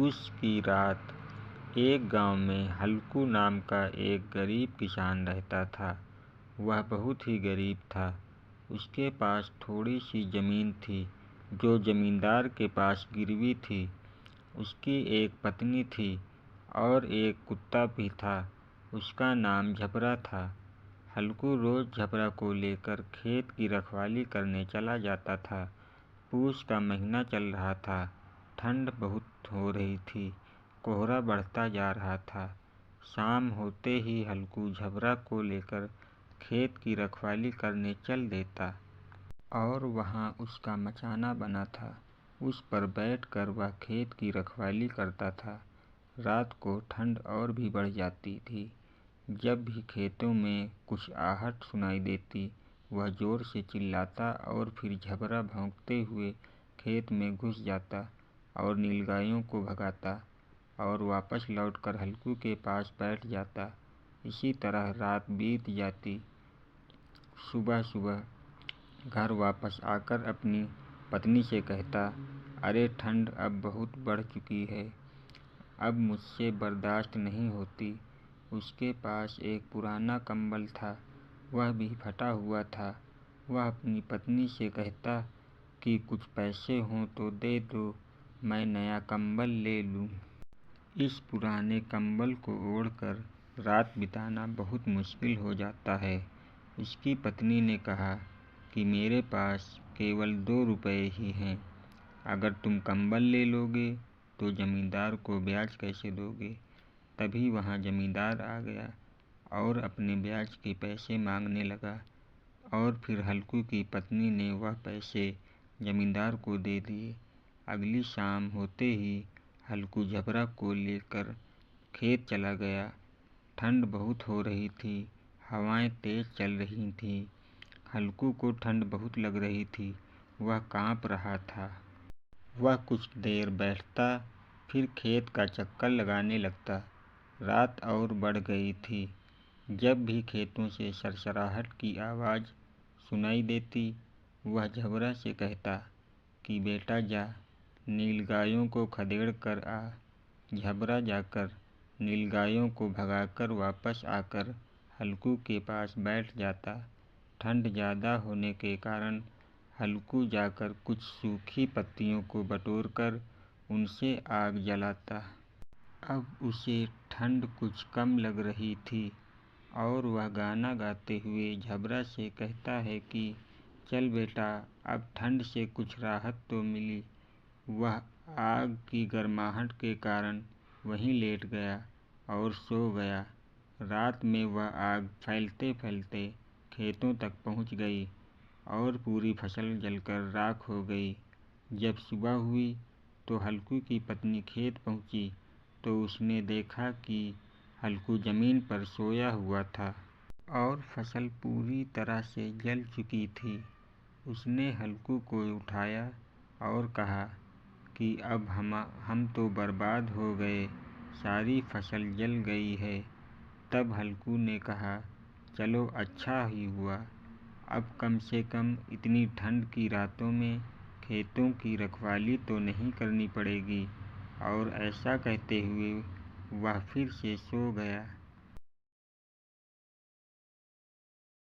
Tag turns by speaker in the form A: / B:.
A: पूस की रात एक गांव में हल्कू नाम का एक गरीब किसान रहता था। वह बहुत ही गरीब था। उसके पास थोड़ी सी ज़मीन थी जो ज़मींदार के पास गिरवी थी। उसकी एक पत्नी थी और एक कुत्ता भी था। उसका नाम झबरा था। हल्कू रोज़ झबरा को लेकर खेत की रखवाली करने चला जाता था। पूस का महीना चल रहा था। ठंड बहुत हो रही थी। कोहरा बढ़ता जा रहा था। शाम होते ही हल्कू झबरा को लेकर खेत की रखवाली करने चल देता और वहाँ उसका मचाना बना था। उस पर बैठकर वह खेत की रखवाली करता था। रात को ठंड और भी बढ़ जाती थी। जब भी खेतों में कुछ आहट सुनाई देती, वह जोर से चिल्लाता और फिर झबरा भौंकते हुए खेत में घुस जाता और नीलगायों को भगाता और वापस लौटकर हल्कू के पास बैठ जाता। इसी तरह रात बीत जाती। सुबह सुबह घर वापस आकर अपनी पत्नी से कहता, अरे ठंड अब बहुत बढ़ चुकी है, अब मुझसे बर्दाश्त नहीं होती। उसके पास एक पुराना कंबल था, वह भी फटा हुआ था। वह अपनी पत्नी से कहता कि कुछ पैसे हों तो दे दो, मैं नया कंबल ले लूँ। इस पुराने कंबल को ओढ़कर रात बिताना बहुत मुश्किल हो जाता है। उसकी पत्नी ने कहा कि मेरे पास केवल 2 रुपये ही हैं। अगर तुम कंबल ले लोगे तो जमींदार को ब्याज कैसे दोगे? तभी वहाँ जमींदार आ गया और अपने ब्याज के पैसे मांगने लगा और फिर हल्कू की पत्नी ने वह पैसे जमींदार को दे दिए। अगली शाम होते ही हल्कू झबरा को लेकर खेत चला गया। ठंड बहुत हो रही थी। हवाएं तेज चल रही थीं। हल्कू को ठंड बहुत लग रही थी। वह काँप रहा था। वह कुछ देर बैठता, फिर खेत का चक्कर लगाने लगता। रात और बढ़ गई थी। जब भी खेतों से सरसराहट की आवाज़ सुनाई देती, वह झबरा से कहता कि बेटा जा, नीलगायों को खदेड़ कर आ। झबरा जाकर नीलगायों को भगाकर वापस आकर हल्कू के पास बैठ जाता। ठंड ज़्यादा होने के कारण हल्कू जाकर कुछ सूखी पत्तियों को बटोरकर उनसे आग जलाता। अब उसे ठंड कुछ कम लग रही थी और वह गाना गाते हुए झबरा से कहता है कि चल बेटा, अब ठंड से कुछ राहत तो मिली। वह आग की गर्माहट के कारण वहीं लेट गया और सो गया। रात में वह आग फैलते फैलते खेतों तक पहुंच गई और पूरी फसल जलकर राख हो गई। जब सुबह हुई तो हल्कू की पत्नी खेत पहुंची तो उसने देखा कि हल्कू ज़मीन पर सोया हुआ था और फसल पूरी तरह से जल चुकी थी। उसने हल्कू को उठाया और कहा कि अब हम तो बर्बाद हो गए, सारी फसल जल गई है। तब हल्कू ने कहा, चलो अच्छा ही हुआ, अब कम से कम इतनी ठंड की रातों में खेतों की रखवाली तो नहीं करनी पड़ेगी। और ऐसा कहते हुए वह फिर से सो गया।